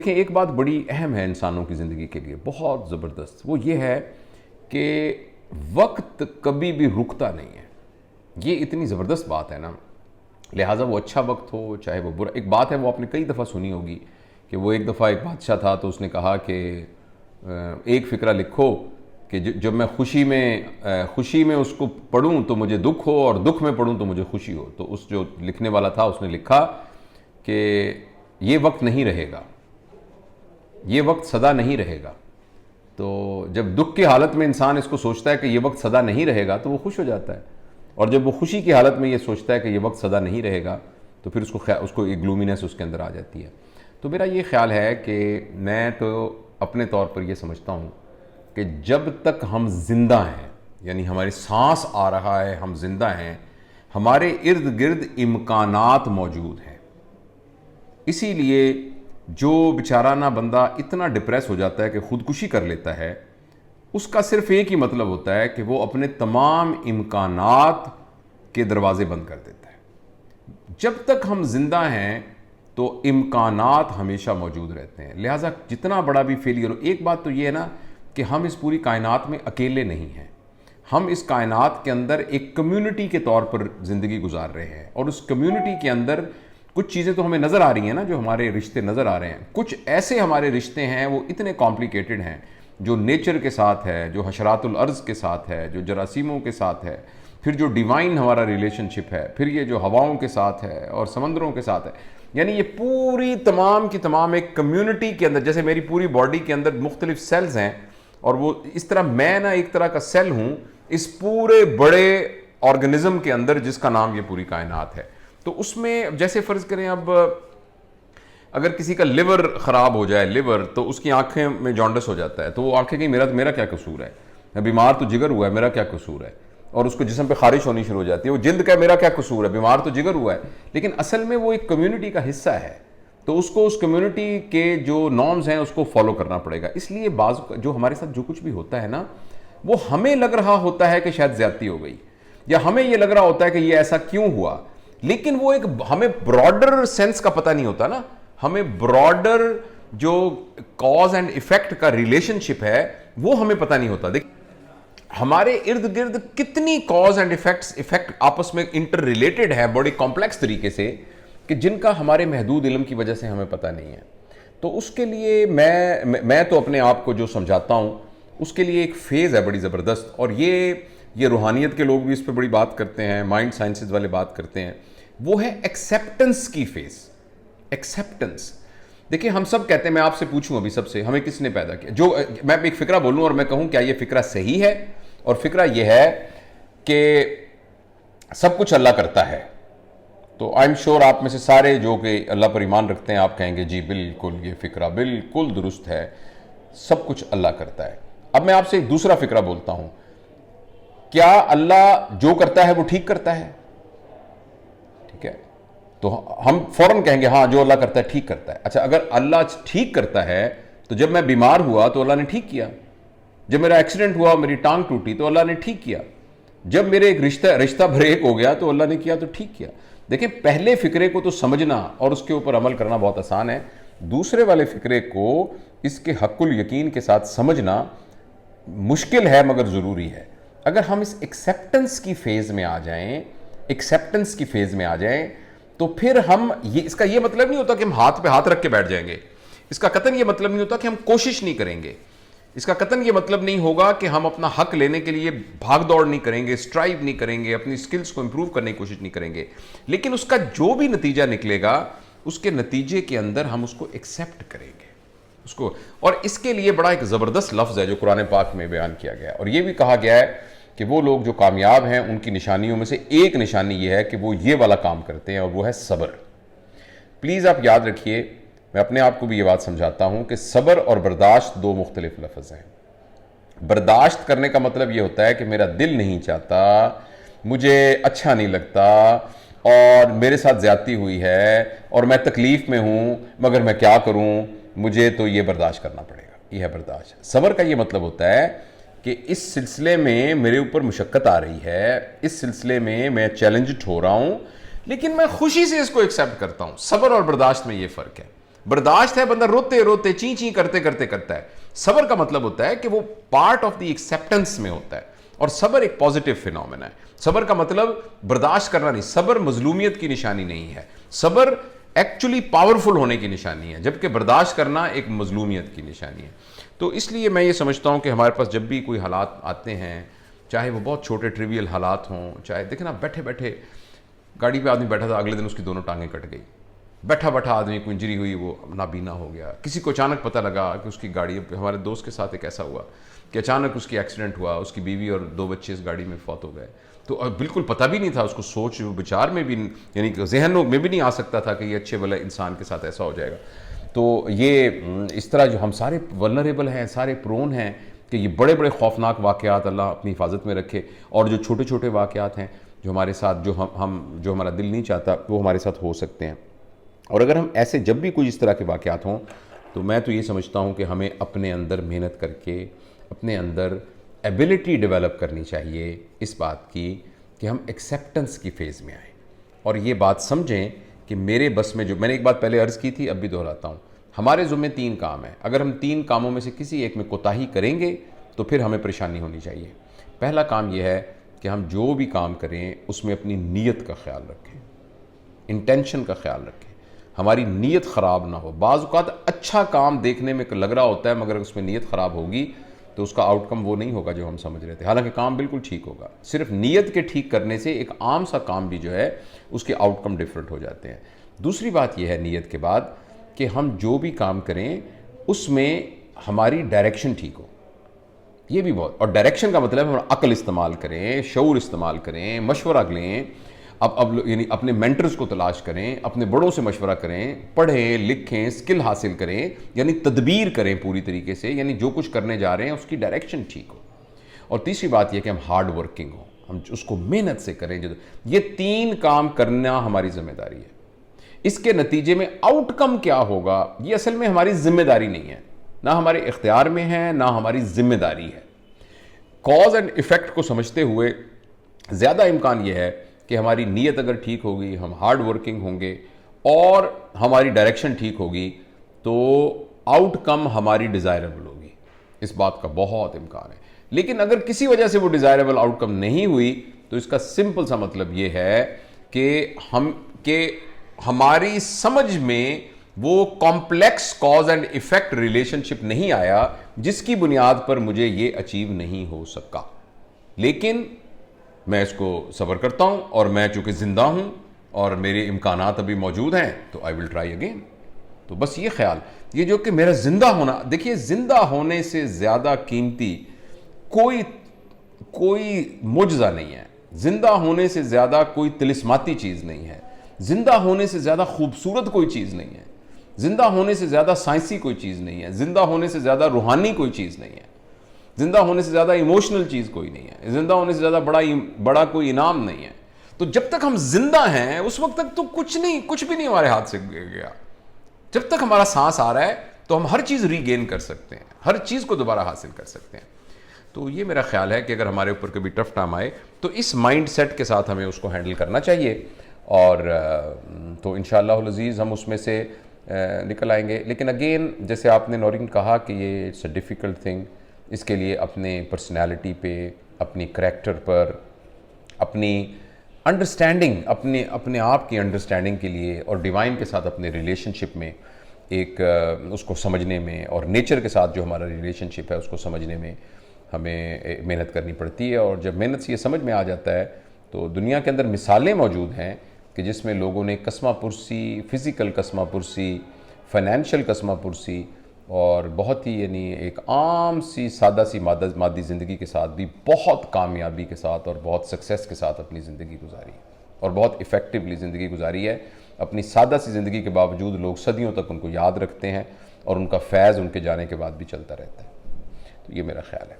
देखिए, एक बात बड़ी अहम है इंसानों की ज़िंदगी के लिए, बहुत ज़बरदस्त। वो ये है कि वक्त कभी भी रुकता नहीं है। ये इतनी ज़बरदस्त बात है ना, लिहाजा वो अच्छा वक्त हो चाहे वो बुरा। एक बात है, वो आपने कई दफ़ा सुनी होगी कि वो एक दफ़ा एक बादशाह था तो उसने कहा कि एक फ़िक्रा लिखो कि जब मैं खुशी में उसको पढ़ूं तो मुझे दुख हो, और दुख में पढ़ूं तो मुझे खुशी हो। तो उस जो लिखने वाला था उसने लिखा कि ये वक्त नहीं रहेगा, ये वक्त सदा नहीं रहेगा। तो जब दुख की हालत में इंसान इसको सोचता है कि ये वक्त सदा नहीं रहेगा तो वो खुश हो जाता है, और जब वो खुशी की हालत में ये सोचता है कि ये वक्त सदा नहीं रहेगा तो फिर उसको एक ग्लूमीनेस उसके अंदर आ जाती है। तो मेरा ये ख्याल है कि मैं तो अपने तौर पर ये समझता हूँ कि जब तक हम जिंदा हैं, यानी हमारी सांस आ रहा है, हम जिंदा हैं, हमारे इर्द गिर्द इम्कानात मौजूद हैं। इसीलिए जो बेचाराना बंदा इतना डिप्रेस हो जाता है कि खुदकुशी कर लेता है, उसका सिर्फ एक ही मतलब होता है कि वो अपने तमाम इम्कानात के दरवाजे बंद कर देता है। जब तक हम जिंदा हैं तो इम्कानात हमेशा मौजूद रहते हैं। लिहाजा जितना बड़ा भी फेलियर हो, एक बात तो ये है ना कि हम इस पूरी कायनात में अकेले नहीं हैं। हम इस कायनात के अंदर एक कम्युनिटी के तौर पर ज़िंदगी गुजार रहे हैं, और उस कम्युनिटी के अंदर कुछ चीज़ें तो हमें नज़र आ रही हैं ना, जो हमारे रिश्ते नज़र आ रहे हैं। कुछ ऐसे हमारे रिश्ते हैं वो इतने कॉम्प्लिकेटेड हैं, जो नेचर के साथ है, जो हशरातुल अर्ज़ के साथ है, जो जरासीमों के साथ है, फिर जो डिवाइन हमारा रिलेशनशिप है, फिर ये जो हवाओं के साथ है और समंदरों के साथ है। यानी ये पूरी तमाम की तमाम एक कम्युनिटी के अंदर, जैसे मेरी पूरी बॉडी के अंदर मुख्तलिफ सेल्स हैं, और वो इस तरह मैं ना एक तरह का सेल हूँ इस पूरे बड़े ऑर्गेनिज्म के अंदर जिसका नाम ये पूरी कायनात है। तो उसमें जैसे फ़र्ज़ करें, अब अगर किसी का लिवर ख़राब हो जाए, लिवर, तो उसकी आंखें में जॉन्डिस हो जाता है, तो वो आंखें कहीं मेरा क्या कसूर है, मैं बीमार तो जिगर हुआ है, मेरा क्या कसूर है, और उसको जिस्म पे खारिश होनी शुरू हो जाती है, वो जिल्द का मेरा क्या कसूर है, बीमार तो जिगर हुआ है। लेकिन असल में वो एक कम्युनिटी का हिस्सा है, तो उसको उस कम्युनिटी के जो नॉर्म्स हैं उसको फॉलो करना पड़ेगा। इसलिए बाज़ जो हमारे साथ जो कुछ भी होता है ना, वो हमें लग रहा होता है कि शायद ज्यादती हो गई, या हमें ये लग रहा होता है कि ये ऐसा क्यों हुआ, लेकिन वो एक हमें ब्रॉडर सेंस का पता नहीं होता ना। हमें ब्रॉडर जो कॉज एंड इफेक्ट का रिलेशनशिप है वो हमें पता नहीं होता। देख, हमारे इर्द गिर्द कितनी कॉज एंड इफेक्ट आपस में इंटर रिलेटेड है बड़ी कॉम्प्लेक्स तरीके से, कि जिनका हमारे महदूद इल्म की वजह से हमें पता नहीं है। तो उसके लिए मैं तो अपने आप को जो समझाता हूं, उसके लिए एक फेज़ है बड़ी ज़बरदस्त, और ये रूहानियत के लोग भी इस पर बड़ी बात करते हैं, माइंड साइंसेज वाले बात करते हैं। वो है एक्सेप्टेंस की फेज़। एक्सेप्टेंस, देखिए, हम सब कहते हैं, मैं आपसे पूछूं अभी सबसे, हमें किसने पैदा किया? जो मैं एक फ़िक्रा बोलूं और मैं कहूं क्या ये फ़िक्रा सही है, और फ़िक्रा ये है कि सब कुछ अल्लाह करता है, तो आई एम श्योर आप में से सारे जो कि अल्लाह पर ईमान रखते हैं, आप कहेंगे जी बिल्कुल, ये फ़िक्रा बिल्कुल दुरुस्त है, सब कुछ अल्लाह करता है। अब मैं आपसे एक दूसरा फ़िक्रा बोलता हूं, क्या अल्लाह जो करता है वो ठीक करता है? ठीक है, तो हम फौरन कहेंगे हाँ, जो अल्लाह करता है ठीक करता है। अच्छा, अगर अल्लाह ठीक करता है तो जब मैं बीमार हुआ तो अल्लाह ने ठीक किया, जब मेरा एक्सीडेंट हुआ, मेरी टांग टूटी, तो अल्लाह ने ठीक किया, जब मेरे एक रिश्ता ब्रेक हो गया तो अल्लाह ने किया तो ठीक किया। देखिए, पहले फ़िक्रे को तो समझना और उसके ऊपर अमल करना बहुत आसान है, दूसरे वाले फ़िक्रे को इसके हक़ुल यकीन के साथ समझना मुश्किल है मगर ज़रूरी है। अगर हम इस एक्सेप्टेंस की फेज़ में आ जाएं, एक्सेप्टेंस की फेज़ में आ जाएं, तो फिर हम इसका ये मतलब नहीं होता कि हम हाथ पे हाथ रख के बैठ जाएंगे, इसका कतन ये मतलब नहीं होता कि हम कोशिश नहीं करेंगे, इसका कतन ये मतलब नहीं होगा कि हम अपना हक लेने के लिए भाग दौड़ नहीं करेंगे, स्ट्राइव नहीं करेंगे, अपनी स्किल्स को इंप्रूव करने की कोशिश नहीं करेंगे, लेकिन उसका जो भी नतीजा निकलेगा, उसके नतीजे के अंदर हम उसको एक्सेप्ट करेंगे उसको। और इसके लिए बड़ा एक ज़बरदस्त लफ्ज़ है जो कुरान पाक में बयान किया गया है, और ये भी कहा गया है कि वो लोग जो कामयाब हैं उनकी निशानियों में से एक निशानी ये है कि वो ये वाला काम करते हैं, और वो है सब्र। प्लीज़ आप याद रखिए, मैं अपने आप को भी ये बात समझाता हूं कि सब्र और बर्दाश्त दो मुख्तलिफ लफ्ज़ हैं। बर्दाश्त करने का मतलब ये होता है कि मेरा दिल नहीं चाहता, मुझे अच्छा नहीं लगता, और मेरे साथ ज़्यादती हुई है और मैं तकलीफ़ में हूँ, मगर मैं क्या करूँ, मुझे तो ये बर्दाश्त करना पड़ेगा। यह है बर्दाश्त। सब्र का ये मतलब होता है कि इस सिलसिले में मेरे ऊपर मुशक्क़त आ रही है, इस सिलसिले में मैं चैलेंज्ड हो रहा हूँ, लेकिन मैं खुशी से इसको एक्सेप्ट करता हूँ। सब्र और बर्दाश्त में ये फ़र्क है। बर्दाश्त है बंदा रोते रोते ची ची करते करते करता है। सब्र का मतलब होता है कि वो पार्ट ऑफ द एक्सेप्टेंस में होता है, और सब्र एक पॉजिटिव फिनोमेना है। सब्र का मतलब बर्दाश्त करना नहीं, सब्र मजलूमियत की निशानी नहीं है, सब्र एक्चुअली पावरफुल होने की निशानी है, जबकि बर्दाश्त करना एक मजलूमियत की निशानी है। तो इसलिए मैं ये समझता हूँ कि हमारे पास जब भी कोई हालात आते हैं, चाहे वो बहुत छोटे ट्रिवियल हालात हों, चाहे देखें ना, बैठे बैठे गाड़ी पे आदमी बैठा था, अगले दिन उसकी दोनों टांगें कट गई, बैठा बैठा आदमी को इंजरी हुई, वो नाबीना हो गया, किसी को अचानक पता लगा कि उसकी गाड़ी, हमारे दोस्त के साथ एक ऐसा हुआ कि अचानक उसकी एक्सीडेंट हुआ, उसकी बीवी और 2 बच्चे इस गाड़ी में फौत हो गए। तो अब बिल्कुल पता भी नहीं था उसको, सोच विचार में भी, यानी जहन में भी नहीं आ सकता था कि ये अच्छे भले इंसान के साथ ऐसा हो जाएगा। तो ये इस तरह जो हम सारे वल्नरेबल हैं, सारे प्रोन हैं कि ये बड़े बड़े खौफनाक वाक़यात अल्लाह अपनी हिफाजत में रखे, और जो छोटे छोटे वाक़यात हैं जो हमारे साथ, जो जो हमारा दिल नहीं चाहता वो हमारे साथ हो सकते हैं। और अगर हम ऐसे जब भी कोई इस तरह के वाक़यात हों, तो मैं तो ये समझता हूँ कि हमें अपने अंदर मेहनत करके अपने अंदर एबिलिटी डेवलप करनी चाहिए इस बात की कि हम एक्सेप्टेंस की फ़ेज़ में आएँ, और ये बात समझें कि मेरे बस में, जो मैंने एक बात पहले अर्ज़ की थी, अब भी दोहराता हूँ, हमारे ज़ुम्मे 3 काम हैं। अगर हम 3 कामों में से किसी एक में कोताही करेंगे तो फिर हमें परेशानी होनी चाहिए। पहला काम यह है कि हम जो भी काम करें उसमें अपनी नीयत का ख्याल रखें, इंटेंशन का ख्याल रखें, हमारी नीयत ख़राब ना हो। बाज़ औक़ात अच्छा काम देखने में लग रहा होता है, मगर उसमें नीयत ख़राब होगी तो उसका आउटकम वो नहीं होगा जो हम समझ रहे थे, हालांकि काम बिल्कुल ठीक होगा। सिर्फ नीयत के ठीक करने से एक आम सा काम भी जो है उसके आउटकम डिफरेंट हो जाते हैं। दूसरी बात यह है नीयत के बाद कि हम जो भी काम करें उसमें हमारी डायरेक्शन ठीक हो, ये भी बहुत, और डायरेक्शन का मतलब हम अक्ल इस्तेमाल करें, शऊर इस्तेमाल करें, मशवरा लें, अब यानी अपने मेंटर्स को तलाश करें, अपने बड़ों से मशवरा करें, पढ़ें लिखें, स्किल हासिल करें, यानी तदबीर करें पूरी तरीके से, यानी जो कुछ करने जा रहे हैं उसकी डायरेक्शन ठीक हो। और तीसरी बात यह कि हम हार्ड वर्किंग हो, हम उसको मेहनत से करें। ये 3 काम करना हमारी जिम्मेदारी है। इसके नतीजे में आउटकम क्या होगा ये असल में हमारी जिम्मेदारी नहीं है, ना हमारे इख्तियार में है, ना हमारी जिम्मेदारी है। कॉज एंड इफेक्ट को समझते हुए ज़्यादा इम्कान यह है कि हमारी नीयत अगर ठीक होगी, हम हार्ड वर्किंग होंगे और हमारी डायरेक्शन ठीक होगी, तो आउटकम हमारी डिज़ायरेबल होगी। इस बात का बहुत इम्कान है। लेकिन अगर किसी वजह से वो डिज़ायरेबल आउटकम नहीं हुई, तो इसका सिंपल सा मतलब ये है कि हमारी समझ में वो complex cause and effect relationship नहीं आया जिसकी बुनियाद पर मुझे ये अचीव नहीं हो सका। लेकिन मैं इसको सब्र करता हूं, और मैं चूंकि जिंदा हूं और मेरे इम्कानात अभी मौजूद हैं, तो आई विल ट्राई अगेन। तो बस ये ख्याल, ये जो कि मेरा जिंदा होना, देखिए जिंदा होने से ज़्यादा कीमती कोई मुजज़ा नहीं है, जिंदा होने से ज़्यादा कोई तिलिस्माती चीज़ नहीं है, जिंदा होने से ज़्यादा खूबसूरत कोई चीज़ नहीं है, जिंदा होने से ज़्यादा साइंसी कोई चीज़ नहीं है, जिंदा होने से ज़्यादा रूहानी कोई चीज़ नहीं है, जिंदा होने से ज़्यादा इमोशनल चीज़ कोई नहीं है, जिंदा होने से ज़्यादा बड़ा कोई इनाम नहीं है। तो जब तक हम जिंदा हैं उस वक्त तक तो कुछ भी नहीं हमारे हाथ से गया। जब तक हमारा सांस आ रहा है तो हम हर चीज़ रीगेन कर सकते हैं, हर चीज़ को दोबारा हासिल कर सकते हैं। तो ये मेरा ख्याल है कि अगर हमारे ऊपर कभी टफ टाइम आए तो इस माइंड सेट के साथ हमें उसको हैंडल करना चाहिए, और तो इंशाअल्लाह अज़ीज़ हम उसमें से निकल आएंगे। लेकिन अगेन, जैसे आपने नौरीन कहा कि ये इट्स अ डिफ़िकल्ट थिंग, इसके लिए अपने पर्सनैलिटी पे, अपनी करैक्टर पर, अपनी अंडरस्टैंडिंग, अपने आप की अंडरस्टैंडिंग के लिए, और डिवाइन के साथ अपने रिलेशनशिप में उसको समझने में, और नेचर के साथ जो हमारा रिलेशनशिप है उसको समझने में हमें मेहनत करनी पड़ती है। और जब मेहनत से ये समझ में आ जाता है तो दुनिया के अंदर मिसालें मौजूद हैं कि जिसमें लोगों ने कसमा पुरसी, फ़िज़िकल कसमा पुरसी, फाइनेंशियल कसमा पुरसी, और बहुत ही यानी एक आम सी सादा सी मादी ज़िंदगी के साथ भी बहुत कामयाबी के साथ और बहुत सक्सेस के साथ अपनी ज़िंदगी गुजारी है, और बहुत इफ़ेक्टिवली ज़िंदगी गुजारी है। अपनी सादा सी ज़िंदगी के बावजूद लोग सदियों तक उनको याद रखते हैं, और उनका फैज़ उनके जाने के बाद भी चलता रहता है। तो ये मेरा ख्याल है।